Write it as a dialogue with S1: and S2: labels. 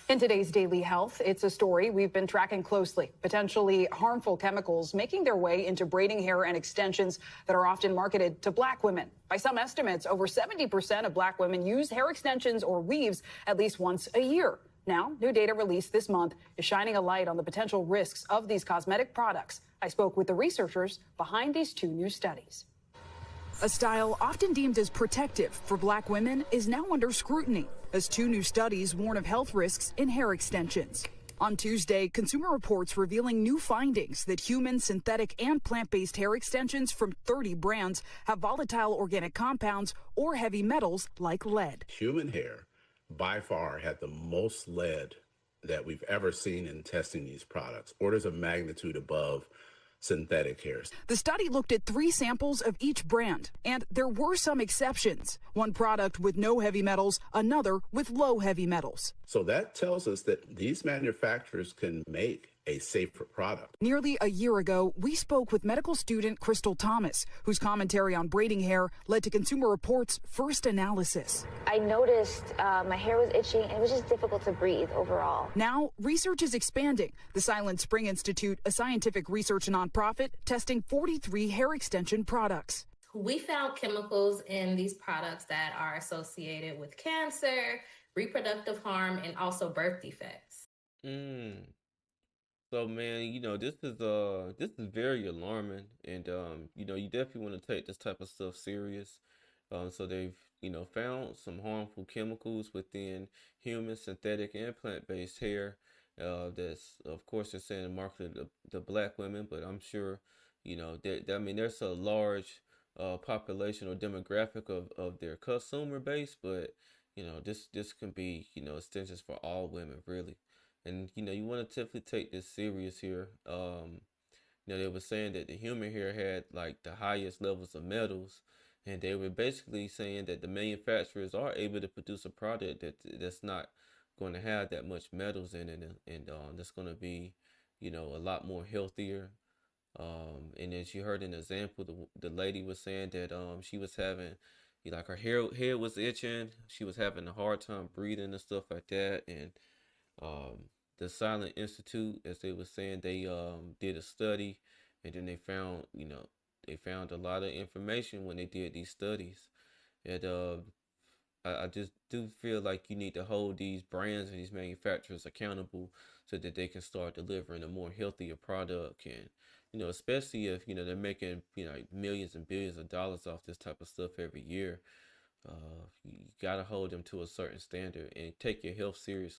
S1: In today's Daily Health, it's a story we've been tracking closely. Potentially harmful chemicals making their way into braiding hair and extensions that are often marketed to black women. By some estimates, over 70% of black women use hair extensions or weaves at least once a year. Now, new data released this month is shining a light on the potential risks of these cosmetic products. I spoke with the researchers behind these two new studies. A style often deemed as protective for black women is now under scrutiny as two new studies warn of health risks in hair extensions. On Tuesday, Consumer Reports revealing new findings that human, synthetic, and plant-based hair extensions from 30 brands have volatile organic compounds or heavy metals like lead.
S2: Human hair by far had the most lead that we've ever seen in testing these products, orders of magnitude above synthetic hairs.
S1: The study looked at 3 samples of each brand, and there were some exceptions. One product with no heavy metals, another with low heavy metals.
S2: So that tells us that these manufacturers can make a safer product.
S1: Nearly a year ago, we spoke with medical student Crystal Thomas, whose commentary on braiding hair led to Consumer Reports' first analysis.
S3: I noticed my hair was itching and it was just difficult to breathe overall.
S1: Now, research is expanding. The Silent Spring Institute, a scientific research nonprofit, testing 43 hair extension products.
S4: We found chemicals in these products that are associated with cancer, reproductive harm, and also birth defects.
S5: So man, this is very alarming, and you definitely want to take this type of stuff serious. So they've found some harmful chemicals within human, synthetic, and plant-based hair. That's, of course, they're saying marketed to black women, but I'm sure there's a large population or demographic of their consumer base, but this can be extensions for all women really. And you want to definitely take this serious here. They were saying that the human hair had like the highest levels of metals, and they were basically saying that the manufacturers are able to produce a product that's not going to have that much metals in it, and that's going to be a lot more healthier. And as you heard an example, the lady was saying that she was having like her hair was itching, she was having a hard time breathing and stuff like that, and the Silent Institute, as they were saying, they did a study, and then they found a lot of information when they did these studies. And I just do feel like you need to hold these brands and these manufacturers accountable so that they can start delivering a more healthier product. And especially if they're making like millions and billions of dollars off this type of stuff every year. You got to hold them to a certain standard and take your health seriously.